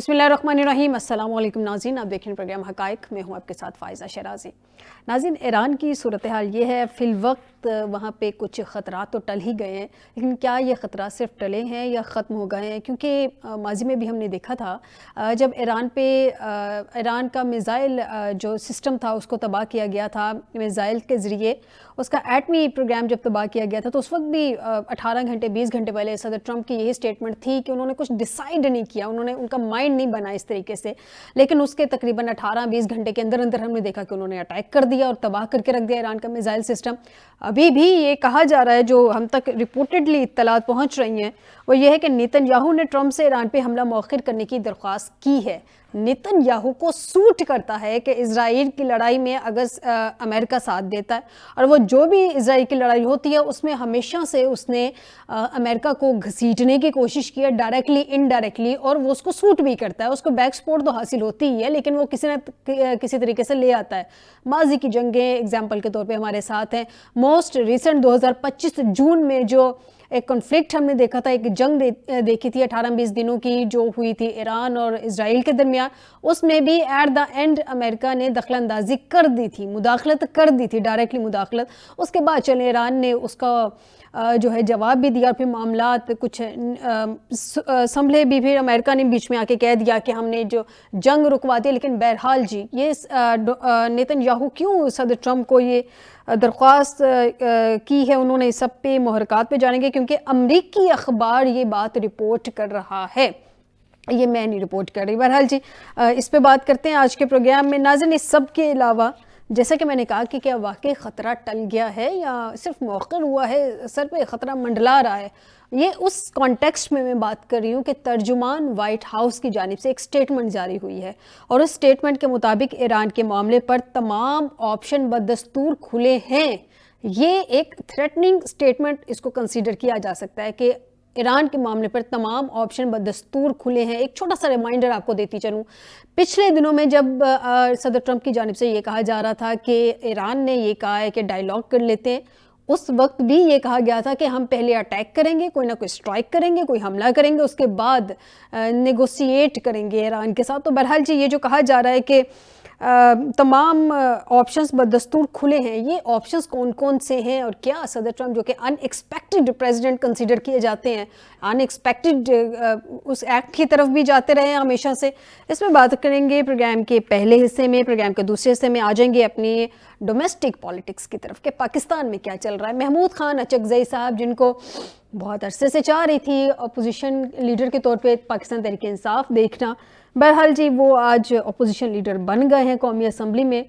बिस्मिल्लाहिर्रहमानिर्रहीम। अस्सलाम वालेकुम नाज़रीन, आप देख रहे हैं प्रोग्राम हक़ाइक़। मैं हूं आपके साथ फ़ाइज़ा शराज़ी। नाज़रीन, ईरान की सूरत हाल ये है, फ़िल वक्त वहाँ पे कुछ ख़तरात तो टल ही गए हैं, लेकिन क्या ये ख़तरात सिर्फ टले हैं या ख़त्म हो गए हैं? क्योंकि माज़ी में भी हमने देखा था जब ईरान का मिज़ाइल जो सिस्टम था उसको तबाह किया गया था मिज़ाइल के ज़रिए, उसका एटमी प्रोग्राम जब तबाह किया गया था, तो उस वक्त भी 18 घंटे 20 घंटे पहले सदर ट्रंप की यही स्टेटमेंट थी कि उन्होंने कुछ डिसाइड नहीं किया, उनका माइंड नहीं बना इस तरीके से। लेकिन उसके तकरीबन 18-20 घंटे के अंदर अंदर हमने देखा कि उन्होंने अटैक कर दिया और तबाह करके रख दिया ईरान का मिसाइल सिस्टम। अभी भी ये कहा जा रहा है, जो हम तक रिपोर्टेडली इत्तलात पहुंच रही हैं, वो ये है कि नेतन्याहू ने ट्रंप से ईरान पे हमला मौखिर करने की दरख्वास्त की है। नेतन्याहू को सूट करता है कि इजराइल की लड़ाई में अगर अमेरिका साथ देता है, और वो जो भी इजराइल की लड़ाई होती है उसमें हमेशा से उसने अमेरिका को घसीटने की कोशिश की है, डायरेक्टली इनडायरेक्टली, और वो उसको सूट भी करता है। उसको बैक सपोर्ट तो हासिल होती ही है, लेकिन वो किसी न किसी तरीके से ले आता है। माजी की जंगें एग्जाम्पल के तौर पर हमारे साथ हैं। मोस्ट रिसेंट 2025 जून में जो एक कॉन्फ्लिक्ट हमने देखा था, एक जंग देखी थी 18-20 दिनों की जो हुई थी ईरान और इजराइल के दरमियान, उसमें भी एट द एंड अमेरिका ने दखलंदाजी कर दी थी, मुदाखलत कर दी थी, डायरेक्टली मुदाखलत। उसके बाद चले ईरान ने उसका जो है जवाब भी दिया, फिर मामलात कुछ संभले भी, फिर अमेरिका ने बीच में आके कह दिया कि हमने जो जंग रुकवा दी। लेकिन बहरहाल जी, ये नेतन्याहू क्यों सदर ट्रंप को ये दरख्वास्त की है, उन्होंने इस सब पे मुहरकात पे जानेंगे, क्योंकि अमरीकी अखबार ये बात रिपोर्ट कर रहा है, ये मैं नहीं रिपोर्ट कर रही। बहरहाल जी, इस पे बात करते हैं आज के प्रोग्राम में। नाज़रीन, इस सब के अलावा जैसा कि मैंने कहा कि क्या वाकई ख़तरा टल गया है या सिर्फ मौक़िर हुआ है, सर पे ख़तरा मंडला रहा है, ये उस कॉन्टेक्स्ट में मैं बात कर रही हूँ कि तर्जुमान वाइट हाउस की जानिब से एक स्टेटमेंट जारी हुई है, और उस स्टेटमेंट के मुताबिक ईरान के मामले पर तमाम ऑप्शन बदस्तूर खुले हैं। ये एक थ्रेटनिंग स्टेटमेंट इसको कंसीडर किया जा सकता है कि ईरान के मामले पर तमाम ऑप्शन बदस्तूर खुले हैं। एक छोटा सा रिमाइंडर आपको देती चलूँ, पिछले दिनों में जब सदर ट्रंप की जानिब से ये कहा जा रहा था कि ईरान ने ये कहा है कि डायलॉग कर लेते हैं, उस वक्त भी ये कहा गया था कि हम पहले अटैक करेंगे, कोई ना कोई स्ट्राइक करेंगे, कोई हमला करेंगे, उसके बाद नेगोशिएट करेंगे ईरान के साथ। तो बहरहाल जी, ये जो कहा जा रहा है कि तमाम ऑप्शंस बदस्तूर खुले हैं, ये ऑप्शंस कौन कौन से हैं, और क्या सदर ट्रंप जो कि अनएक्सपेक्टेड प्रेसिडेंट कंसीडर किए जाते हैं, अनएक्सपेक्टेड उस एक्ट की तरफ भी जाते रहे हैं हमेशा से, इसमें बात करेंगे प्रोग्राम के पहले हिस्से में। प्रोग्राम के दूसरे हिस्से में आ जाएंगे अपनी डोमेस्टिक पॉलिटिक्स की तरफ कि पाकिस्तान में क्या चल रहा है। महमूद खान अचकज़ई साहब, जिनको बहुत अरसे से चाह रही थी अपोजिशन लीडर के तौर पे पाकिस्तान तहरीक इंसाफ देखना, बहरहाल जी वो आज अपोजिशन लीडर बन गए हैं कौमी असम्बली में।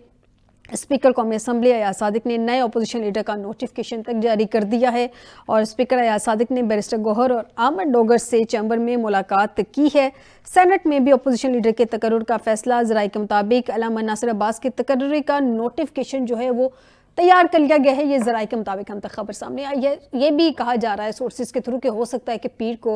स्पीकर कौमी असम्बली अयाज सादिक ने नए अपोजिशन लीडर का नोटिफिकेशन तक जारी कर दिया है, और स्पीकर अयाज सादिक ने बैरिस्टर गौहर और आमद डोगर से चैम्बर में मुलाकात की है। सेनेट में भी अपोजिशन लीडर के तकर्रुर का फैसला, ज़राए के मुताबिक अल्लामा नासिर अब्बास के तकर्रुर का नोटिफिकेशन जो है वो तैयार कर लिया गया है। ये ज़राए के मुताबिक हम तक खबर सामने आई है। ये भी कहा जा रहा है सोर्सेज के थ्रू कि हो सकता है कि पीर को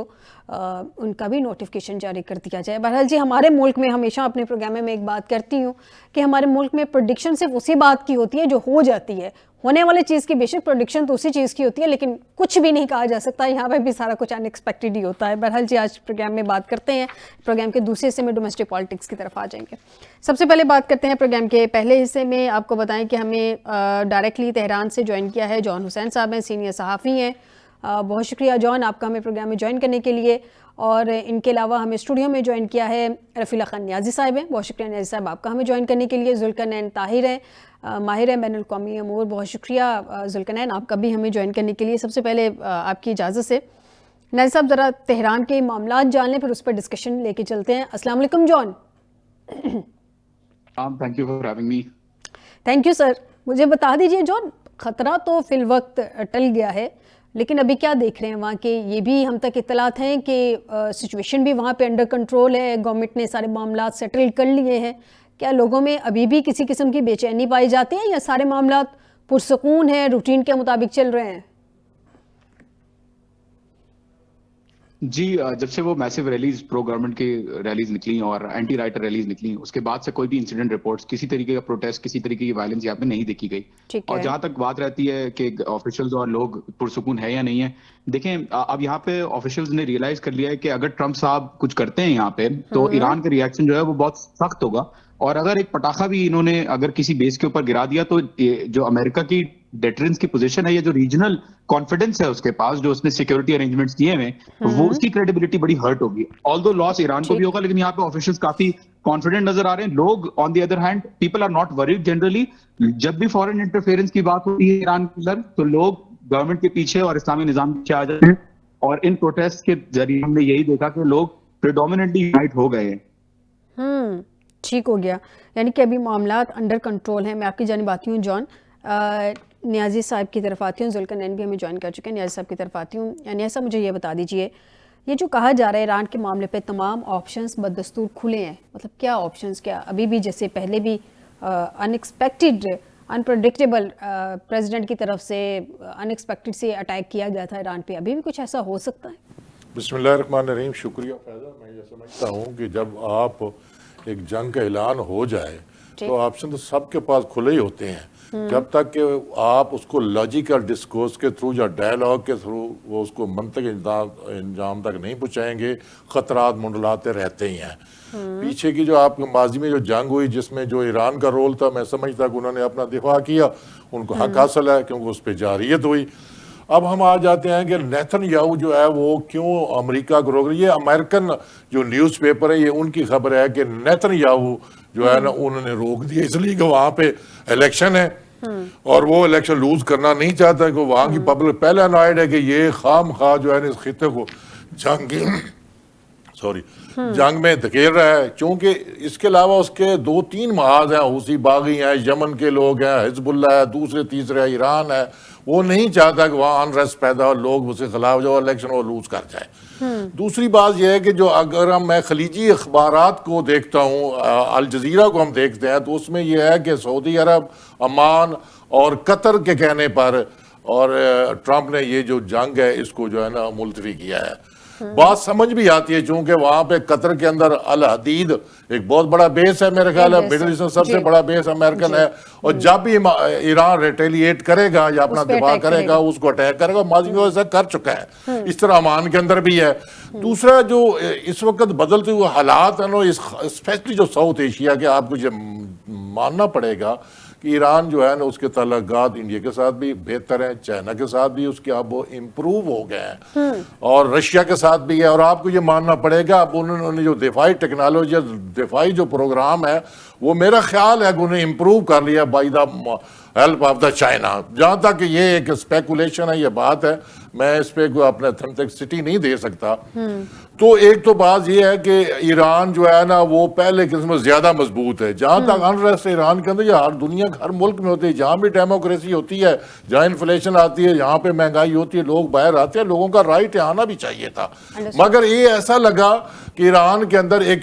उनका भी नोटिफिकेशन जारी कर दिया जाए। बहरहाल जी, हमारे मुल्क में हमेशा अपने प्रोग्राम में एक बात करती हूँ कि हमारे मुल्क में प्रेडिक्शन सिर्फ उसी बात की होती है जो हो जाती है, होने वाली चीज़ की बेशक प्रेडिक्शन तो उसी चीज़ की होती है, लेकिन कुछ भी नहीं कहा जा सकता। यहाँ पर भी सारा कुछ अनएक्सपेक्टेड ही होता है। बहरहाल जी, आज प्रोग्राम में बात करते हैं, प्रोग्राम के दूसरे हिस्से में डोमेस्टिक पॉलिटिक्स की तरफ आ जाएंगे। सबसे पहले बात करते हैं प्रोग्राम के पहले हिस्से में। आपको बताएं कि हमें डायरेक्टली तेहरान से ज्वाइन किया है जॉन हुसैन साहब हैं, सीनियर सहाफ़ी हैं। बहुत शुक्रिया जॉन, आपका हमें प्रोग्राम में ज्वाइन करने के लिए। और इनके अलावा हमें स्टूडियो में ज्वाइन किया है रफ़ीला खान नियाज़ी साहब हैं, बहुत शुक्रिया नियाज़ी साहब आपका हमें ज्वाइन करने के लिए। ज़ुल्करनैन ताहिर हैं, माहिर हैं बैनुल क़ौमी अमूर, बहुत शुक्रिया ज़ुल्करनैन आपका भी हमें ज्वाइन करने के लिए। सबसे पहले आपकी इजाज़त से नियाज़ी साहब ज़रा तेहरान के मामला जान लें, फिर उस पर डिस्कशन लेके चलते हैं। अस्सलाम वालेकुम John. Thank you for having me. Thank you sir. मुझे बता दीजिए जॉन, ख़तरा तो फिल वक्त टल गया है, लेकिन अभी क्या देख रहे हैं वहाँ के? ये भी हम तक इत्तलात हैं कि सिचुएशन भी वहाँ पे अंडर कंट्रोल है, गवर्नमेंट ने सारे मामला सेटल कर लिए हैं। क्या लोगों में अभी भी किसी किस्म की बेचैनी पाई जाती है, या सारे मामला पुरसकून हैं, रूटीन के मुताबिक चल रहे हैं? जी जब से वो मैसिव रैलीज प्रो गवर्नमेंट की रैलीज निकली और एंटी राइटर रैलीज निकली, उसके बाद से कोई भी इंसिडेंट रिपोर्ट्स, किसी तरीके का प्रोटेस्ट, किसी तरीके की वायलेंस यहाँ पे नहीं देखी गई। ठीक और है। जहां तक बात रहती है कि ऑफिशियल्स और लोग पुरसुकून है या नहीं है, देखें अब यहाँ पे ऑफिशियल्स ने रियलाइज कर लिया है कि अगर ट्रम्प साहब कुछ करते हैं यहाँ पे तो हम्म। ईरान का रिएक्शन जो है वो बहुत सख्त होगा। और अगर एक पटाखा भी इन्होंने अगर किसी बेस के ऊपर गिरा दिया तो जो अमेरिका की डेटरेंस की पोजीशन है या जो रीजनल कॉन्फिडेंस है उसके पास, जो उसने सिक्योरिटी अरेंजमेंट्स किए हुए वो हम्म। उसकी क्रेडिबिलिटी बड़ी हर्ट होगी। ऑल्दो लॉस ईरान को भी ठीक। होगा, लेकिन यहाँ पे ऑफिशियल्स काफी कॉन्फिडेंट नजर आ रहे हैं। लोग on the other hand people are not worried generally. जब भी फॉरेन इंटरफेरेंस की बात होती है ईरान के अंदर तो लोग गवर्नमेंट के पीछे और इस्लामी निजाम के पीछे आ जाते हैं। और इन प्रोटेस्ट के जरिए हमने यही देखा कि लोग प्रिडोमिनेटली यूनाइट हो गए हैं। ठीक हो गया, यानी कि अभी मामला अंडर कंट्रोल है। मैं आपकी जानिब आती हूँ जॉन, नियाज़ी साहब की तरफ आती हूँ। जुल्करनैन भी हमें ज्वाइन कर चुके हैं। नियाज़ी साहब की तरफ आती हूँ। नियाज़ी साहब, मुझे ये बता दीजिए, ये जो कहा जा रहा है ईरान के मामले पे तमाम ऑप्शंस बदस्तूर खुले हैं, मतलब क्या ऑप्शंस, क्या अभी भी जैसे पहले भी अनएक्सपेक्टेड अनप्रडिक्टेबल प्रेसिडेंट की तरफ से अनएक्सपेक्टेड से अटैक किया गया था ईरान पे, अभी भी कुछ ऐसा हो सकता है? बिस्मिल्लाहिर्रहमानिर्रहीम। शुक्रिया फैज़ा। मैं ये समझता हूँ कि जब आप एक जंग का ऐलान हो जाए तो ऑप्शन तो सबके पास खुले ही होते हैं, जब तक कि आप उसको लॉजिकल डिस्कोर्स के थ्रू या डायलॉग के थ्रू वो उसको मंतक इंजाम तक नहीं पहुँचाएंगे, ख़तरात मंडलाते रहते ही हैं। पीछे की जो आपके माजी में जो जंग हुई जिसमें जो ईरान का रोल था, मैं समझता कि उन्होंने अपना दिफा किया, उनको हक हासिल है क्योंकि उस पर जारियत हुई। अब हम आ जाते हैं कि नेतन्याहू जो है वो क्यों अमेरिका को रोक रही है। अमेरिकन जो न्यूज़पेपर है ये उनकी खबर है कि नेतन्याहू जो है ना उन्होंने रोक दिया इसलिए कि वहाँ पे इलेक्शन है और वो इलेक्शन लूज करना नहीं चाहता, कि वहाँ की पब्लिक पहले अनॉयड है कि ये खाम खा जो है ना इस खिते को जंग में धकेल रहा है। चूंकि इसके अलावा उसके 2-3 महाज हैं, हूसी बागी हैं, यमन के लोग हैं, हिजबुल्लाह है, दूसरे तीसरे ईरान है। वो नहीं चाहता कि वहाँ अनरेस्ट पैदा हो, लोग उसके खिलाफ जो इलेक्शन वो लूज कर जाए। दूसरी बात यह है कि जो अगर मैं खलीजी अखबारात को देखता हूँ, अल जजीरा को हम देखते हैं, तो उसमें यह है कि सऊदी अरब, अमान और कतर के कहने पर और ट्रंप ने ये जो जंग है इसको जो है ना मुलतवी किया है। बात समझ भी आती है चूंकि वहां पे कतर के अंदर अल हदीद एक बहुत बड़ा बेस है, मेरे ख्याल है मिडिल ईस्ट में सबसे बड़ा बेस अमेरिकन है। और जब भी ईरान रिटेलिएट करेगा या अपना दिफा करेगा उसको अटैक करेगा, माजी में ऐसा कर चुका है। इस तरह अमान के अंदर भी है। दूसरा जो इस वक्त बदलते हुए हालात है ना, स्पेशली जो साउथ एशिया के, आपको ये मानना पड़ेगा कि ईरान जो है ना उसके ताल्लुकात इंडिया के साथ भी बेहतर हैं, चाइना के साथ भी उसके अब वो इम्प्रूव हो गए हैं और रशिया के साथ भी है। और आपको ये मानना पड़ेगा अब उन्होंने जो दिफाई टेक्नोलॉजी, दिफाई जो प्रोग्राम है वो मेरा ख्याल है कि उन्हें इम्प्रूव कर लिया by the help of the China. जहाँ तक ये एक स्पेकुलेशन है, ये बात है, मैं इस पर अपने ऑथेंटिसिटी नहीं दे सकता। तो एक तो बात यह है कि ईरान जो है ना वो पहले किस्म ज्यादा मजबूत है। जहां तक अनरेस्ट ईरान के अंदर या हर दुनिया के हर मुल्क में होती है, जहां भी डेमोक्रेसी होती है, जहां इन्फ्लेशन आती है, जहां पे महंगाई होती है, लोग बाहर आते हैं, लोगों का राइट आना भी चाहिए था। मगर ये ऐसा लगा कि ईरान के अंदर एक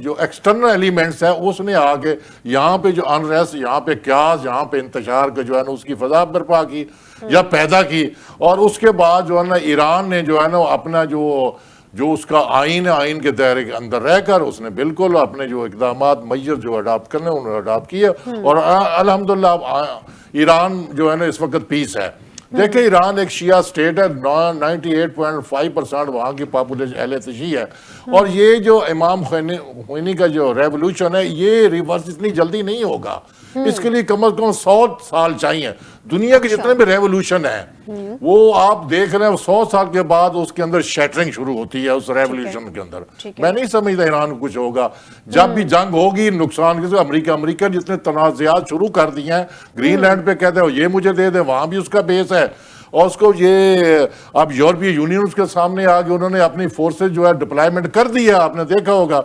जो एक्सटर्नल एलिमेंट्स है उसने आके यहाँ पे जो अनरेस्ट, यहाँ पे क्यास, यहाँ पे इंतशार का जो है ना उसकी फजा बर्पा की या पैदा की। और उसके बाद जो है ना ईरान ने जो है ना अपना जो उसका आइन है, आइन के दायरे के अंदर रहकर उसने बिल्कुल अपने जो इकदामात मैजर जो अडॉप्ट करने उन्होंने अडॉप्ट किए। और अल्हम्दुलिल्लाह ईरान जो है ना इस वक्त पीस है। देखिए ईरान एक शिया स्टेट है, 98.5% वहाँ की पॉपुलेशन अहले तशी है। और ये जो इमाम खुमैनी का जो रेवोल्यूशन है ये रिवर्स इतनी जल्दी नहीं होगा, इसके लिए कम से कम 100 साल चाहिए। दुनिया के जितने भी रेवोल्यूशन है वो आप देख रहे हैं 100 साल के बाद उसके अंदर शैटरिंग शुरू होती है उस रेवोल्यूशन के अंदर। मैं नहीं समझता ईरान को कुछ होगा। जब भी जंग होगी नुकसान किसी, अमेरिका जितने तनाज़ात शुरू कर दिए हैं, ग्रीनलैंड पे कहते हैं ये मुझे दे दे, वहां भी उसका बेस है। और उसको ये अब यूरोपीय यूनियन उसके सामने आ गए, उन्होंने अपनी फोर्सेज जो है डिप्लॉयमेंट कर दिया, आपने देखा होगा।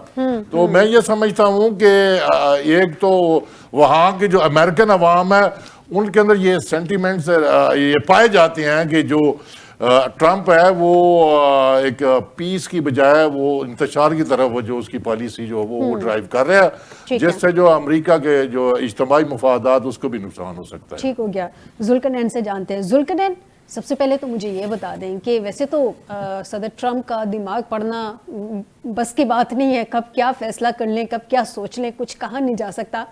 तो मैं ये समझता हूँ कि एक तो वहाँ की जो अमेरिकन अवाम है उनके अंदर ये सेंटिमेंट्स ये पाए जाते हैं कि जो ट्रंप है वो एक पीस की बजाय वो इंतशार की तरफ वो जो उसकी पॉलिसी जो वो ड्राइव कर रहे हैं, जिससे जो अमेरिका के जो इज्तिमाई मुफादात उसको भी नुकसान हो सकता है। ठीक हो गया। जुल्करनैन से जानते हैं। जुल्करनैन, सबसे पहले तो मुझे ये बता दें कि वैसे तो सदर ट्रंप का दिमाग पढ़ना बस की बात नहीं है, कब क्या फैसला कर लें, कब क्या सोच लें, कुछ कहा नहीं जा सकता।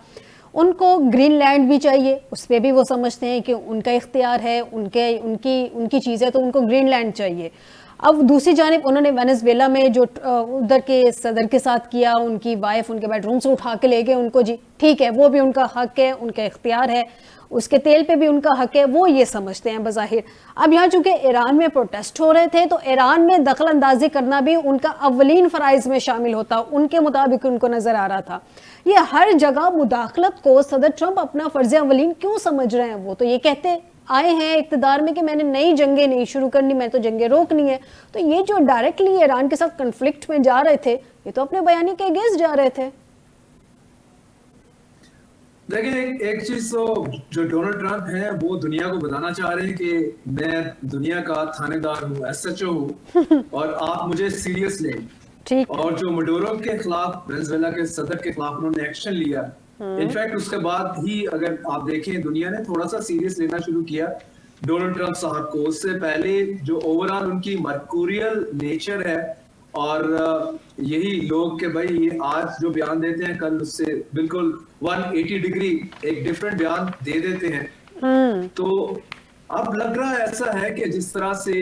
उनको ग्रीनलैंड भी चाहिए, उस पर भी वो समझते हैं कि उनका इख्तियार है, उनकी चीज़ है, तो उनको ग्रीनलैंड चाहिए। अब दूसरी जानिब उन्होंने वेनेजुएला में जो उधर के सदर के साथ किया, उनकी वाइफ उनके बेडरूम से उठा के ले गए उनको, जी ठीक है, वो भी उनका हक है, उनका इख्तियार है, उसके तेल पे भी उनका हक है, वो ये समझते हैं बज़ाहिर। अब यहाँ चूंकि ईरान में प्रोटेस्ट हो रहे थे, तो ईरान में दखल अंदाजी करना भी उनका अव्वलीन फ़राइज़ में शामिल होता, उनके मुताबिक उनको नज़र आ रहा था। ये हर जगह मुदाखलत को सदर ट्रंप अपना फ़र्ज़ अव्वलीन क्यों समझ रहे हैं? वो तो ये कहते आए हैं इक़्तिदार में कि मैंने नई जंगें नहीं शुरू करनी, मैं तो जंगें रोकनी है। तो ये जो डायरेक्टली ईरान के साथ कन्फ्लिक्ट में जा रहे थे, ये तो अपने बयानी के अगेंस्ट जा रहे थे। देखिए, एक चीज तो जो डोनाल्ड ट्रंप है वो दुनिया को बताना चाह रहे हैं कि मैं दुनिया का थानेदार हूँ, एसएचओ हूँ, और आप मुझे सीरियस लें। ठीक। और जो मडूरो के खिलाफ, वेनेजुएला के सदर के खिलाफ उन्होंने एक्शन लिया, इनफैक्ट उसके बाद ही अगर आप देखें दुनिया ने थोड़ा सा सीरियस लेना शुरू किया डोनाल्ड ट्रंप साहब को। उससे पहले जो ओवरऑल उनकी मर्कुरियल नेचर है, और यही लोग के भाई ये आज जो बयान देते हैं कल उससे बिल्कुल 180 डिग्री एक डिफरेंट बयान दे देते हैं। तो अब लग रहा है ऐसा है कि जिस तरह से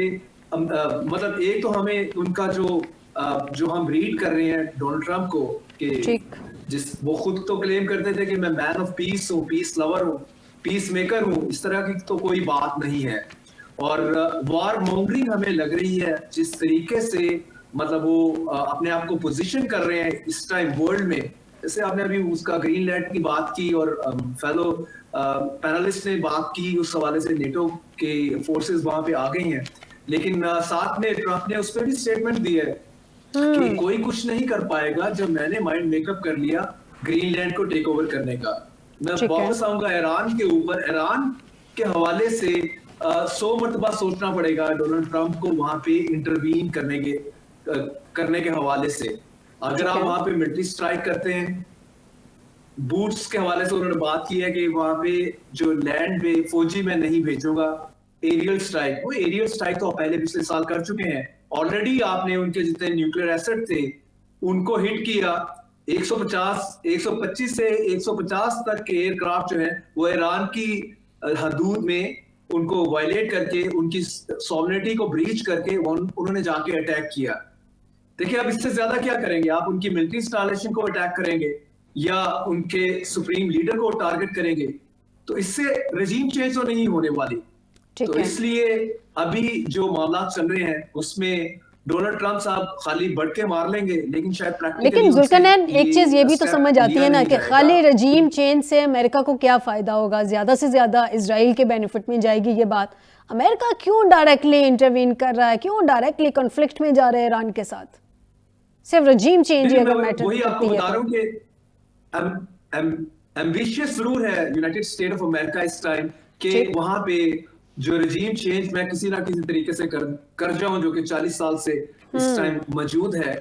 मतलब एक तो हमें उनका जो हम रीड कर रहे हैं डोनाल्ड ट्रंप को कि वो खुद तो क्लेम करते थे कि मैं मैन ऑफ पीस हूँ, पीस लवर हूँ, पीस मेकर हूँ, इस तरह की तो कोई बात नहीं है। और वार मॉन्गरिंग हमें लग रही है जिस तरीके से मतलब वो अपने आप को पोजीशन कर रहे हैं इस टाइम वर्ल्ड में। जैसे आपने अभी उसका ग्रीनलैंड की बात की और फेलो पैनलिस्ट ने बात की, उस हवाले से नेटो के फोर्सेस वहां पे आ गई हैं, लेकिन साथ में ट्रंप ने उस पर भी स्टेटमेंट दिया है कि कोई कुछ नहीं कर पाएगा जब मैंने माइंड मेकअप कर लिया ग्रीनलैंड को टेक ओवर करने का। मैं वापस आऊंगा ईरान के ऊपर। ईरान के हवाले से 100 मरतबा सोचना पड़ेगा डोनाल्ड ट्रंप को वहां पे इंटरवीन करने के हवाले से। अगर आप वहां पे मिलिट्री स्ट्राइक करते हैं, बूट्स के हवाले से उन्होंने बात की है कि वहां पे जो लैंड पे फौजी मैं नहीं भेजूंगा, एरियल स्ट्राइक, वो एरियल स्ट्राइक तो पहले पिछले साल कर चुके हैं ऑलरेडी। आपने उनके जितने न्यूक्लियर एसेट थे उनको हिट किया। 125 से 150 तक के एयरक्राफ्ट जो है वो ईरान की हदूद में उनको वायलेट करके, उनकी सॉवरेनिटी को ब्रीच करके उन्होंने जाके अटैक किया। देखिए, अब इससे ज्यादा क्या करेंगे आप? उनकी मिलिट्री इंस्टॉलेशन को अटैक करेंगे या उनके सुप्रीम लीडर को टारगेट करेंगे? तो इससे रेजीम चेंज तो नहीं होने वाली। तो इसलिए अभी जो मामला चल रहे हैं उसमें डोनाल्ड ट्रंप साहब खाली बढ़ के मार लेंगे, लेकिन शायद प्रैक्टिकली। लेकिन जुल्करनैन, एक चीज ये भी तो समझ आती है ना कि खाली रजीम चेंज से अमेरिका को क्या फायदा होगा? ज्यादा से ज्यादा इजराइल के बेनिफिट में जाएगी ये बात। अमेरिका क्यों डायरेक्टली इंटरवीन कर रहा है, क्यों डायरेक्टली कॉन्फ्लिक्ट में जा रहे हैं ईरान के साथ? सिर्फ रजीम चेंज अगर मैटर वही आपको बता रहा हूं कि एम्बिशियस जरूर है यूनाइटेड स्टेट ऑफ अमेरिका इस टाइम के वहां पे जो रजीम चेंज मैं किसी ना किसी तरीके से कर जाऊं, जो कि 40 साल से इस टाइम मौजूद है।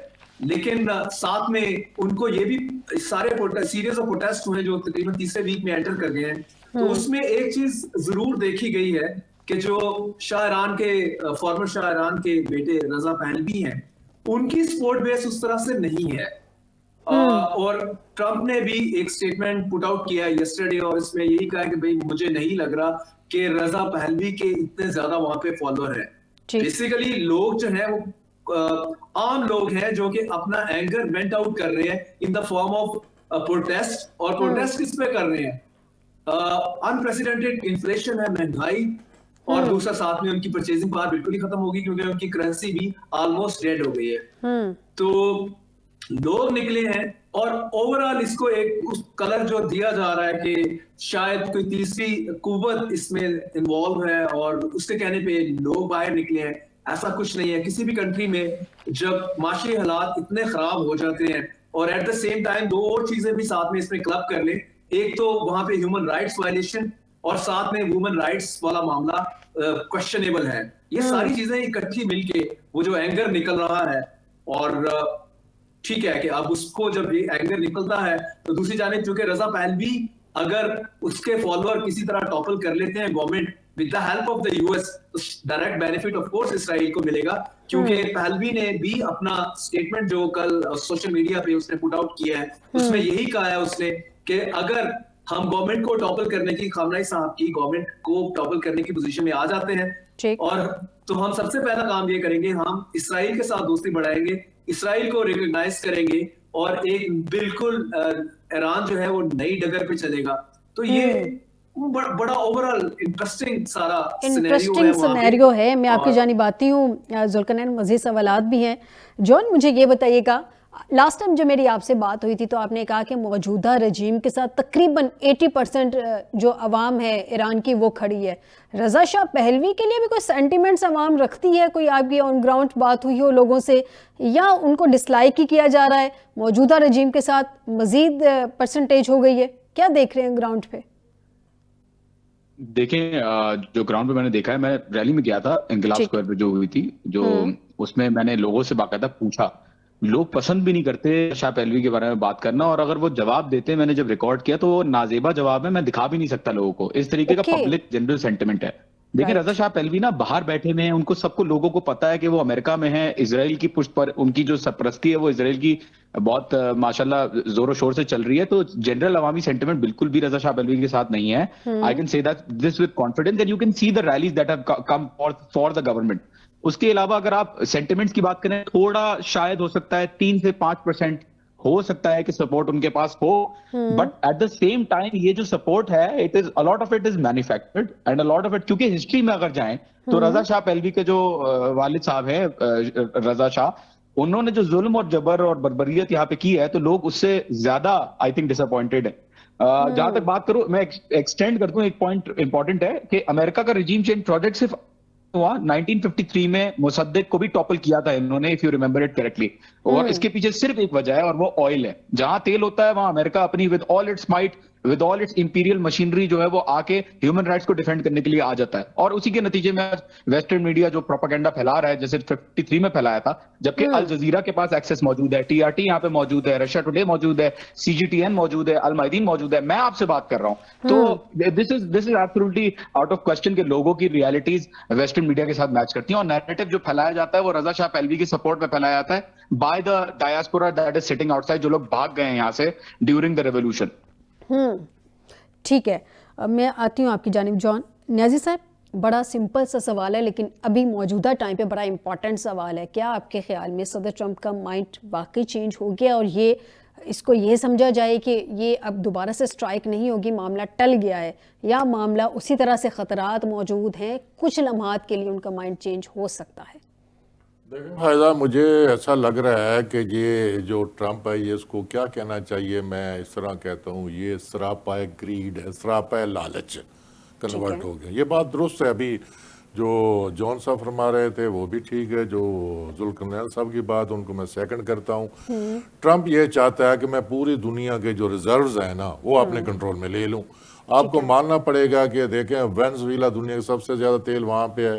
लेकिन साथ में उनको ये भी सारे सीरीज ऑफ प्रोटेस्ट हुए जो तकरीबन तीसरे वीक में एंटर कर गए हैं। तो उसमें एक चीज जरूर देखी गई है कि जो फॉर्मर शाह ईरान के बेटे रजा पहलवी हैं, उनकी सपोर्ट बेस उस तरह से नहीं है। और ट्रंप ने भी एक स्टेटमेंट पुट आउट किया यस्टरडे और इसमें यही कहा कि भाई मुझे नहीं लग रहा कि रजा पहलवी के इतने ज्यादा वहां पे फॉलोअर हैं। बेसिकली लोग जो है वो आम लोग हैं जो कि अपना एंगर वेंट आउट कर रहे हैं in the form of protest. और प्रोटेस्ट किस पे कर रहे हैं? अनप्रेसिडेंटेड इन्फ्लेशन है, महंगाई, और दूसरा साथ में उनकी परचेजिंग पावर बिल्कुल ही खत्म होगी क्योंकि उनकी करेंसी भी ऑलमोस्ट डेड हो गई है। तो लोग निकले हैं और ओवरऑल इसको एक उस कलर जो दिया जा रहा है कि शायद कोई तीसरी कुव्वत इसमें इन्वॉल्व है और उसके कहने पे लोग बाहर निकले हैं। ऐसा कुछ नहीं है। किसी भी कंट्री में जब माशी हालात इतने खराब हो जाते हैं और एट द सेम टाइम दो और चीजें भी साथ में इसमें क्लब कर ले, एक तो वहां पे ह्यूमन राइट्स वायलेशन और साथ में वुमेन राइट्स वाला मामला क्वेश्चनेबल है। ये सारी चीजें इकट्ठी मिलके वो जो एंगर निकल रहा है, और ठीक है कि अब उसको जब ये एंगर निकलता है तो दूसरी जानिब चूंकि रजा पहलवी अगर उसके फॉलोअर किसी तरह टॉपल कर लेते हैं government with the help of the US direct benefit of course Israel को मिलेगा, क्योंकि पहलवी ने भी अपना स्टेटमेंट जो कल सोशल मीडिया पे उसने पुट आउट किया है उसमें यही कहा है उसने कि अगर हम गवर्नमेंट को टॉपल करने की, खामनाई साहब की गवर्नमेंट को टॉपल करने की पोजीशन में आ जाते हैं और तो हम सबसे पहला काम ये करेंगे, हम इसराइल के साथ दोस्ती बढ़ाएंगे, इसराइल को रिकॉग्नाइज करेंगे और एक बिल्कुल ईरान जो है वो नई डगर पे चलेगा। तो ये बड़ा ओवरऑल इंटरेस्टिंग सिनेरियो है। मैं आपकी जानिब आती हूँ जुल्करनैन, मज़ीद सवालात भी हैं। जॉन, मुझे ये बताइएगा, लास्ट टाइम जब मेरी आपसे बात हुई थी तो आपने कहा कि मौजूदा रजीम के साथ तकरीबन 80% जो अवाम है ईरान की वो खड़ी है। रज़ा शाह पहलवी के लिए भी कोई सेंटिमेंट्स अवाम रखती है? कोई आपकी ऑन ग्राउंड बात हुई हो लोगों से, या उनको डिसलाइक ही किया जा रहा है? मौजूदा रजीम के साथ मज़ीद परसेंटेज हो गई है, क्या देख रहे हैं ग्राउंड पे? देखें, जो ग्राउंड पे मैंने देखा है, मैं रैली में गया था इंकलाब स्क्वायर पे जो हुई थी, जो उसमें मैंने लोगों से बाकायदा पूछा। लोग पसंद भी नहीं करते शाह पहलवी के बारे में बात करना, और अगर वो जवाब देते, मैंने जब रिकॉर्ड किया तो वो नाजेबा जवाब है, मैं दिखा भी नहीं सकता लोगों को। इस तरीके का पब्लिक जनरल सेंटिमेंट है। देखिए, रजा शाह पहलवी ना बाहर बैठे हुए हैं, उनको सबको लोगों को पता है कि वो अमेरिका में है, इजराइल की पुष्ट पर उनकी जो सरपरस्ती है वो इजराइल की बहुत माशाल्लाह जोरों शोर से चल रही है। तो जनरल अवामी सेंटिमेंट बिल्कुल भी रजा शाह पहलवी के साथ नहीं है। I can say that this with confidence, and you can see the rallies that have come for the government. उसके अलावा अगर आप सेंटिमेंट्स की बात करें, थोड़ा शायद हो सकता है 3 से 5% हो सकता है कि सपोर्ट उनके पास हो, but at the same time ये जो सपोर्ट है, it is a lot of it is manufactured and a lot of it, क्योंकि हिस्ट्री में अगर जाएं तो रजा शाह पहलवी के जो वालिद साहब है रजा शाह, उन्होंने जो जुल्म और जबर और बर्बरियत यहाँ पे की है, तो लोग उससे ज्यादा आई थिंक डिसअपॉइंटेड है। जहां तक बात करूं, मैं एक्सटेंड कर दूं, एक पॉइंट इंपॉर्टेंट है कि अमेरिका का रिजीम चेंज प्रोजेक्ट सिर्फ हुआ 1953 में, मुसद्दिक को भी टॉपल किया था इन्होंने, if you remember it correctly. और इसके पीछे सिर्फ एक वजह है, और वो ऑयल है। जहां तेल होता है वहां अमेरिका अपनी with all it's might, with all it's imperial machinery जो है वो आके ह्यूमन राइट्स को डिफेंड करने के लिए आ जाता है। और उसी के नतीजे में वेस्टर्न मीडिया जो प्रोपेगेंडा फैला रहा है, जैसे 53 में फैलाया था, जबकि अल जजीरा के पास एक्सेस मौजूद है, टीआरटी यहाँ पे मौजूद है, रशिया टुडे मौजूद है, सीजीटीएन मौजूद है, अल मायदीन मौजूद है। मैं आपसे बात कर रहा हूं, तो this is absolutely out of question के लोगों की रियलिटीज वेस्टर्न मीडिया के साथ मैच करती हैं, और नैरेटिव जो फैलाया जाता है वो रजा शाह पहलवी के सपोर्ट में फैलाया जाता है by the diaspora that is sitting outside, जो लोग भाग गए हैं यहाँ से ड्यूरिंग द रेवोल्यूशन। ठीक है, मैं आती हूँ आपकी जानिब। जॉन न्याजी साहब, बड़ा सिंपल सा सवाल है लेकिन अभी मौजूदा टाइम पे बड़ा इंपॉर्टेंट सवाल है। क्या आपके ख्याल में सदर ट्रंप का माइंड वाकई चेंज हो गया और ये इसको ये समझा जाए कि ये अब दोबारा से स्ट्राइक नहीं होगी, मामला टल गया है, या मामला उसी तरह से ख़तरात मौजूद हैं, कुछ लम्हात के लिए उनका माइंड चेंज हो सकता है? देखिए फायदा, मुझे ऐसा लग रहा है कि ये जो ट्रंप है, ये इसको क्या कहना चाहिए, मैं इस तरह कहता हूँ, ये सरापा ग्रीड है, सरापा लालच कन्वर्ट हो गया। ये बात दुरुस्त है। अभी जो जॉन साहब फरमा रहे थे वो भी ठीक है, जो जुल्करनैन साहब की बात उनको मैं सेकंड करता हूँ। ट्रंप ये चाहता है कि मैं पूरी दुनिया के जो रिजर्व्स हैं ना वो अपने कंट्रोल में ले लूँ। आपको मानना पड़ेगा कि देखें, वेनेजुएला दुनिया का सबसे ज्यादा तेल वहाँ पे है,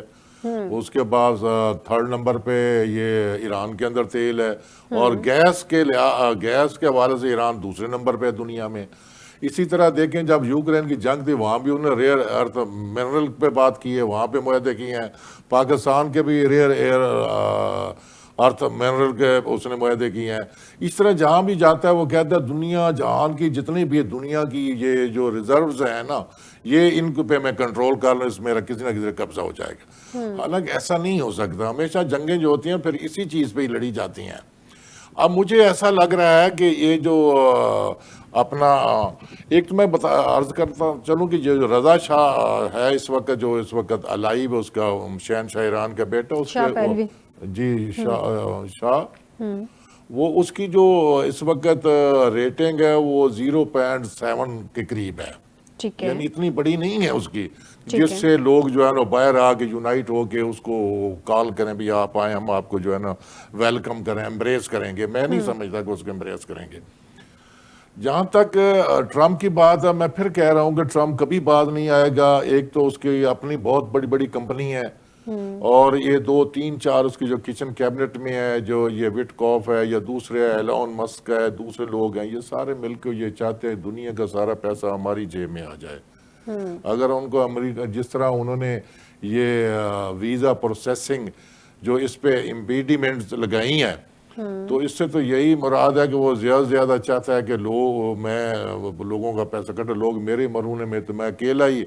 उसके बाद थर्ड नंबर पे ये ईरान के अंदर तेल है, और गैस के हवाले से ईरान दूसरे नंबर पे है दुनिया में। इसी तरह देखें, जब यूक्रेन की जंग थी वहाँ भी उन्होंने रेयर अर्थ मिनरल पे बात की है, वहाँ पे मुआहदे किए हैं। पाकिस्तान के भी रेयर अर्थ मिनरल के उसने मुआहदे किए हैं। इस तरह जहाँ भी जाता है वो कहता है दुनिया जहान की जितनी भी दुनिया की ये जो रिजर्व्स हैं ना, ये इनको पे मैं कंट्रोल कर लूँ, इसमें मेरा किसी ना किसी कब्जा हो जाएगा। हालांकि ऐसा नहीं हो सकता। हमेशा जंगें जो होती हैं फिर इसी चीज़ पे ही लड़ी जाती हैं। अब मुझे ऐसा लग रहा है कि ये जो अपना एक तो मैं अर्ज करता चलूँ कि जो रजा शाह है इस वक्त अलाइव, उसका शहनशाह ईरान का बेटा, उसके जी शाह वो उसकी जो इस वक्त रेटिंग है वो 0.7 के करीब है, यानी इतनी बड़ी नहीं है उसकी, जिससे लोग जो है ना बाहर आके यूनाइट होके उसको कॉल करें भी आप आए, हम आपको जो है ना वेलकम करें, एम्ब्रेस करेंगे। मैं नहीं समझता कि उसको एम्ब्रेस करेंगे। जहां तक ट्रंप की बात है, मैं फिर कह रहा हूं कि ट्रंप कभी बात नहीं आएगा। एक तो उसकी अपनी बहुत बड़ी बड़ी कंपनी है, और ये 2, 3, 4 उसकी जो किचन कैबिनेट में है, जो ये विटकॉफ है या दूसरे एलोन मस्क है, दूसरे लोग हैं, ये सारे मिलकर ये चाहते हैं दुनिया का सारा पैसा हमारी जेब में आ जाए। अगर उनको अमेरिका जिस तरह उन्होंने ये वीज़ा प्रोसेसिंग जो इस पे इम्पीडिमेंट्स लगाई हैं, तो इससे तो यही मुराद है कि वो ज़्यादा से ज़्यादा चाहता है कि लोगों का पैसा कटे, लोग मेरे मरूने में, तो मैं अकेला ही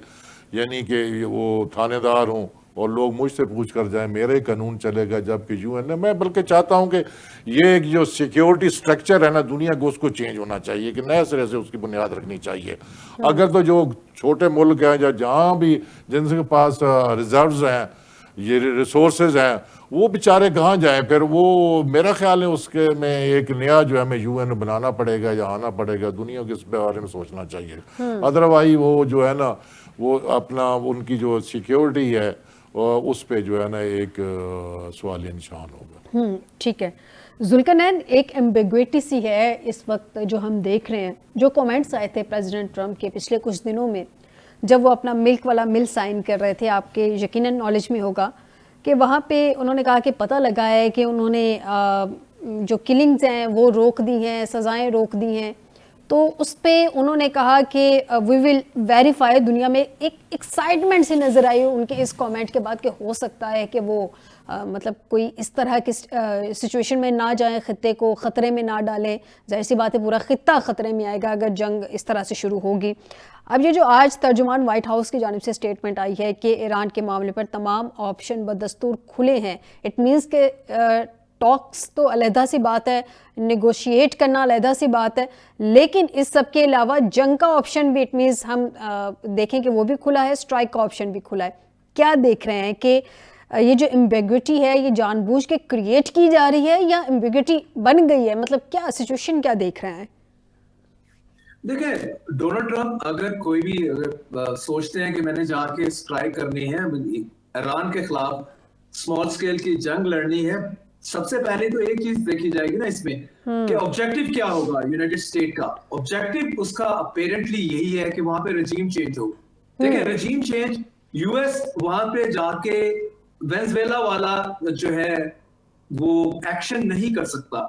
यानी कि वो थानेदार हूँ और लोग मुझसे पूछ कर जाए, मेरे कानून चलेगा, जबकि यूएन ने, मैं बल्कि चाहता हूं कि ये एक जो सिक्योरिटी स्ट्रक्चर है ना दुनिया को, उसको चेंज होना चाहिए, कि नए सिरे से उसकी बुनियाद रखनी चाहिए। अगर तो जो छोटे मुल्क हैं या जहाँ भी जिनके पास रिजर्व्स हैं, ये रिसोर्सेज हैं, वो बेचारे कहाँ जाएं फिर? वो मेरा ख्याल है उसके में एक नया जो है हमें यूएन बनाना पड़ेगा या आना पड़ेगा, दुनिया को इस बारे में सोचना चाहिए। अदरवाइज वो जो है ना वो अपना उनकी जो सिक्योरिटी है उस पे जो है ना एक सवालिया निशान होगा। ठीक है जुल्करनैन, एक एम्बिग्विटी सी है इस वक्त जो हम देख रहे हैं। जो कमेंट्स आए थे प्रेसिडेंट ट्रंप के पिछले कुछ दिनों में जब वो अपना मिल्क वाला मिल साइन कर रहे थे, आपके यकीनन नॉलेज में होगा कि वहाँ पे उन्होंने कहा कि पता लगा है कि उन्होंने जो किलिंग्स हैं वो रोक दी हैं, सज़ाएं रोक दी हैं। तो उस पे उन्होंने कहा कि वी विल वेरीफाई। दुनिया में एक एक्साइटमेंट सी नज़र आई उनके इस कमेंट के बाद कि हो सकता है कि वो मतलब कोई इस तरह की सिचुएशन में ना जाए, ख़त्ते को ख़तरे में ना डालें। जाहिर सी बात है पूरा ख़ित्ता ख़तरे में आएगा अगर जंग इस तरह से शुरू होगी। अब ये जो आज तर्जुमान वाइट हाउस की जानिब से स्टेटमेंट आई है कि ईरान के मामले पर तमाम ऑप्शन बदस्तूर खुले हैं, इट मीन्स के टॉक्स तो अलहदा सी बात है, नेगोशिएट करना अलहदा सी बात है, लेकिन इस सब के अलावा जंग का ऑप्शन भी इट मीन्स हम देखें कि वो भी खुला है, स्ट्राइक का ऑप्शन भी खुला है। क्या देख रहे हैं कि ये जो एम्बिग्विटी है ये जानबूझ के क्रिएट की जा रही है या एम्बिग्विटी बन गई है? मतलब क्या सिचुएशन क्या देख रहे हैं? देखिए, डोनाल्ड ट्रंप अगर कोई भी सोचते हैं कि मैंने जाके स्ट्राइक करनी है ईरान के खिलाफ, स्मॉल स्केल की जंग लड़नी है, सबसे पहले तो एक चीज देखी जाएगी ना इसमें कि ऑब्जेक्टिव क्या होगा यूनाइटेड स्टेट का। ऑब्जेक्टिव उसका अपेरेंटली यही है कि वहां पे रजीम चेंज हो। देखिए, रजीम चेंज, यूएस वहां पे जाके वेनेजुएला वाला जो है वो एक्शन नहीं कर सकता,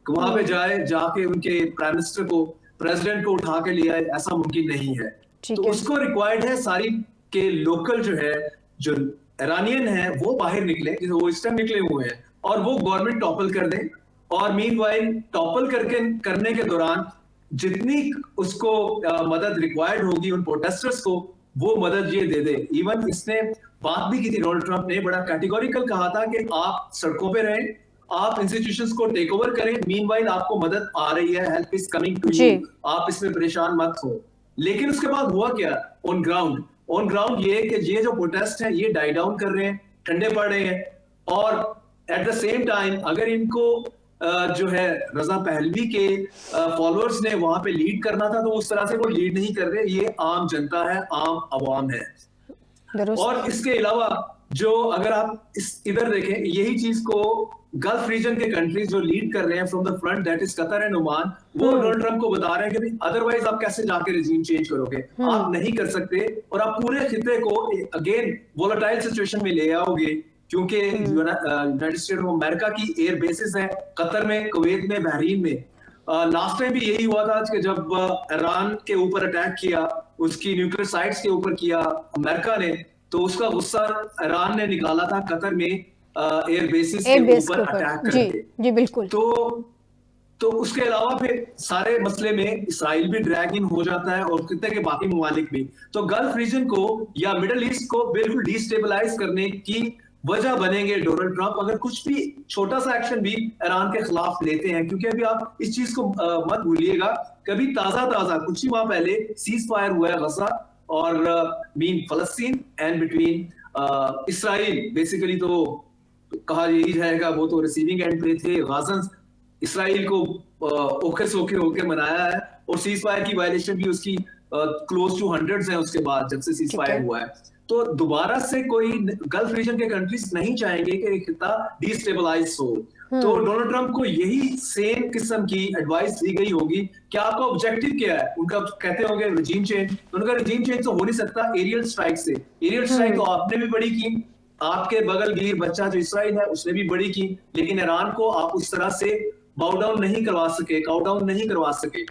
वहां पे जाके उनके प्राइम मिनिस्टर को, प्रेसिडेंट को उठा के लिया, ऐसा मुमकिन नहीं है। तो उसको रिक्वायर्ड है सारी के लोकल जो है, जो ईरानियन है वो बाहर निकले, जैसे वो इस टाइम निकले हुए हैं, और वो गवर्नमेंट टॉपल कर दें। और मीनवाइल टॉपल करने के दौरान जितनी उसको मदद रिक्वायर्ड होगी उन प्रोटेस्टर्स को, वो मदद ये दे दे। इवन इसने बात भी की थी, डोनाल्ड ट्रंप ने बड़ा कैटेगोरिकल कहा था कि आप सड़कों पे रहें, आप इंस्टीट्यूशंस को टेक ओवर करें, मीनवाइल आपको मदद आ रही है, help is coming to you, आप इसमें परेशान मत हो। लेकिन उसके बाद हुआ क्या ऑन ग्राउंड ये कि ये जो प्रोटेस्ट है ये डाई डाउन कर रहे हैं, ठंडे पड़ रहे हैं, और एट द सेम टाइम अगर इनको जो है रजा पहलवी के फॉलोअर्स ने वहां पे लीड करना था तो उस तरह से वो लीड नहीं कर रहे। ये आम जनता है, आम अवाम है। और इसके अलावा जो अगर आप इधर देखें, यही चीज को गल्फ रीजन के कंट्रीज जो लीड कर रहे हैं from the front, that is Qatar and Oman, वो डोनाल्ड ट्रंप को बता रहे हैं कि अदरवाइज आप कैसे जाके रेजिम चेंज करोगे, आप नहीं कर सकते, और आप पूरे खिते को अगेन वोलेटाइल सिचुएशन में ले आओगे, क्योंकि यूनाइटेड स्टेट्स ऑफ अमेरिका की एयर बेसिस है कतर में, कुवैत में, बहरीन में। लास्ट टाइम भी यही हुआ था कि जब ईरान के ऊपर अटैक किया, उसकी न्यूक्लियर साइट्स के ऊपर किया अमेरिका ने, तो उसका गुस्सा ईरान ने निकाला था कतर में एयर बेसिस के ऊपर अटैक करके। जी बिल्कुल। तो उसके अलावा फिर सारे मसले में इसराइल भी ड्रैग इन हो जाता है और खित्ते के बाकी ममालिक भी। तो गल्फ रीजन को या मिडिल ईस्ट को बिल्कुल डिस्टेबलाइज करने की वजह बनेंगे डोनाल्ड ट्रंप, अगर कुछ भी छोटा सा एक्शन भी ईरान के खिलाफ लेते हैं। क्योंकि अभी आप इस चीज को मत भूलिएगा, कभी ताजा कुछ ही माह पहले सीज फायर हुआ है गजा और मीन फलस्तीन एंड बिटवीन इसराइल। बेसिकली तो कहा यही जाएगा वो तो रिसीविंग एंड पे थे, गाजन इसराइल को ओखे सोखे होके मनाया है, और सीज फायर की वायलेशन भी उसकी क्लोज टू हंड्रेड्स है उसके बाद जब से सीज फायर हुआ है। तो दोबारा से कोई गल्फ रीजन के कंट्रीज नहीं चाहेंगे कि खिता डिस्टेबलाइज हो। तो डोनाल्ड ट्रंप को यही सेम किस्म की एडवाइस दी गई होगी कि आपका ऑब्जेक्टिव क्या है। उनका कहते होंगे रजीम चेंज, उनका रजीम चेंज तो हो नहीं सकता एरियल स्ट्राइक से। एरियल स्ट्राइक तो आपने भी बड़ी की, आपके बगल गिर बच्चा जो इसराइल है उसने भी बड़ी की, लेकिन ईरान को आप उस तरह से बाउ डाउन नहीं करवा सके, काउ डाउन नहीं करवा सके।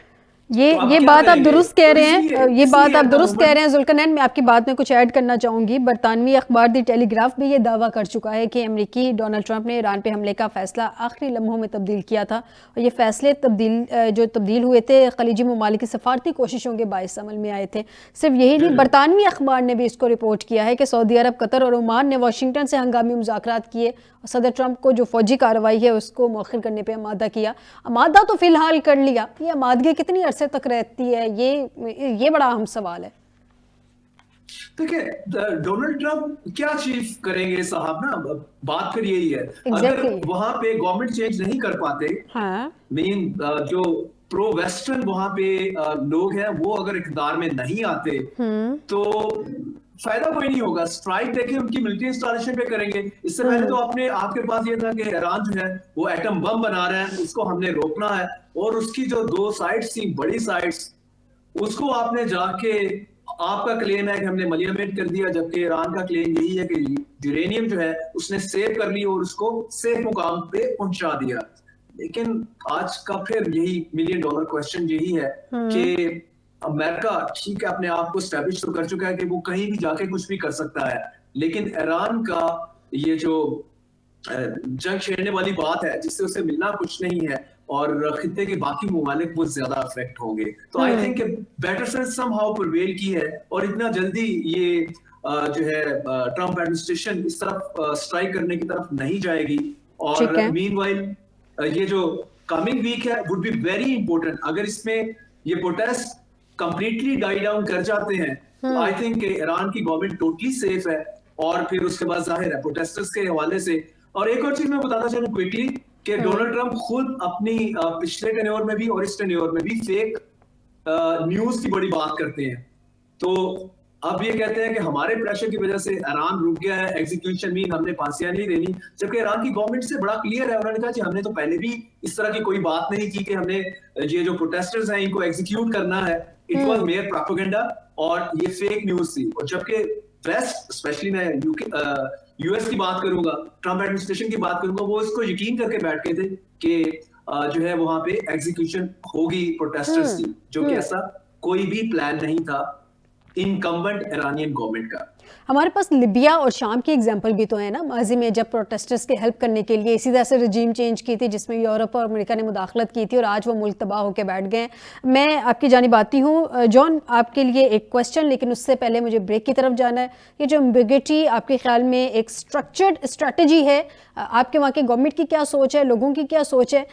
ये बात आप दुरुस्त कह रहे हैं, ये बात आप दुरुस्त कह रहे हैं जुल्करनैन। मैं आपकी बात में कुछ ऐड करना चाहूँगी। बरतानवी अखबार दी टेलीग्राफ भी ये दावा कर चुका है कि अमेरिकी डोनाल्ड ट्रंप ने ईरान पे हमले का फैसला आखिरी लम्हों में तब्दील किया था और ये फैसले तब्दील हुए थे खलीजी ममालिक की सफारती कोशिशों के बायस अमल में आए थे। सिर्फ यही नहीं, बरतानवी अखबार ने भी इसको रिपोर्ट किया है कि सऊदी अरब, कतर और ओमान ने वाशिंगटन से हंगामी मुज़ाकरात किए और सदर ट्रंप को जो फौजी कार्रवाई है उसको मौखिर करने पर आमादा किया। आमादा तो फिलहाल कर लिया, ये आमादगी कितनी अरसे तक रहती है, ये बड़ा अहम सवाल है। देखिए, डोनाल्ड ट्रंप क्या अचीव करेंगे साहब ना, बात फिर यही है। अगर वहां पे गवर्नमेंट चेंज नहीं कर पाते, मेन जो प्रो वेस्टर्न वहां पे लोग हैं वो अगर इक़्तिदार में नहीं आते तो फायदा कोई नहीं होगा। स्ट्राइक देखे उनकी मिलिट्री इंस्टॉलेशन पे करेंगे। इससे पहले तो आपके पास ये था कि ईरान जो है वो एटम बम बना रहा है, उसको हमने रोकना है, और उसकी जो 2 साइट्स थी, बड़ी साइट्स, उसको आपने जाके, आपका क्लेम है कि हमने मलियामेट कर दिया, जबकि ईरान का क्लेम यही है कि यूरेनियम जो है उसने सेव कर ली और उसको सेफ मुकाम पे पहुंचा दिया। लेकिन आज का फिर यही $1 मिलियन क्वेश्चन यही है कि अमेरिका ठीक है अपने आप को स्टैब्लिश तो कर चुका है कि वो कहीं भी जाके कुछ भी कर सकता है, लेकिन ईरान का ये जो जंग छेड़ने वाली बात है जिससे उसे मिलना कुछ नहीं है और खित्ते के बाकी ममालिक वो ज्यादा अफेक्ट होंगे। तो I think better sense somehow prevail की है और इतना जल्दी ये जो है ट्रंप एडमिनिस्ट्रेशन इस तरफ स्ट्राइक करने की तरफ नहीं जाएगी। और मीनवाइल ये जो कमिंग वीक है वुड बी वेरी इंपॉर्टेंट। अगर इसमें ये प्रोटेस्ट कंप्लीटली डाई डाउन कर जाते हैं तो आई थिंक ईरान की गवर्नमेंट टोटली सेफ है। और फिर उसके बाद जाहिर है प्रोटेस्टर्स के हवाले से। और एक और चीज मैं बताना चाहूँ क्विकली कि डोनाल्ड ट्रंप खुद अपनी पिछले टेन्योर में भी और इस टेन्योर में भी फेक न्यूज की बड़ी बात करते हैं। तो अब ये कहते हैं कि हमारे प्रेशर की वजह से ईरान रुक गया है, एग्जीक्यूशन मीन हमने फांसियां नहीं देनी, जबकि ईरान की गवर्नमेंट से बड़ा क्लियर है। उन्होंने कहा कि हमने तो पहले भी इस तरह की कोई बात नहीं की कि हमने ये जो प्रोटेस्टर्स हैं इनको एग्जीक्यूट करना है। इट वाज मेयर प्रोपेगेंडा और ये फेक न्यूज थी। और जबकि वेस्ट, स्पेशली मैं यूएस की बात करूंगा, ट्रंप एडमिनिस्ट्रेशन की बात करूंगा, वो इसको यकीन करके बैठ गए थे कि जो है वहां पे एग्जीक्यूशन होगी प्रोटेस्टर्स की, जो कि ऐसा कोई भी प्लान नहीं था इनकम्बेंट ईरानियन गवर्नमेंट का। हमारे पास लिबिया और शाम की एग्जांपल भी तो है ना, माजी में जब प्रोटेस्टर्स के हेल्प करने के लिए इसी तरह से रजीम चेंज की थी जिसमें यूरोप और अमेरिका ने मुदाखलत की थी और आज वो मुल्क तबाह होकर बैठ गए। मैं आपकी जानिब आती हूँ जॉन, आपके लिए एक क्वेश्चन, लेकिन उससे पहले मुझे ब्रेक की तरफ जाना है। ये जो एम्बिग्विटी आपके ख्याल में एक स्ट्रक्चर्ड स्ट्रैटेजी है, आपके वहाँ की गवर्नमेंट की क्या सोच है, लोगों की क्या सोच है,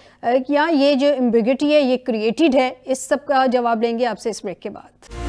या ये जो एम्बिग्विटी है ये क्रिएटेड है? इस सब का जवाब लेंगे आपसे इस ब्रेक के बाद।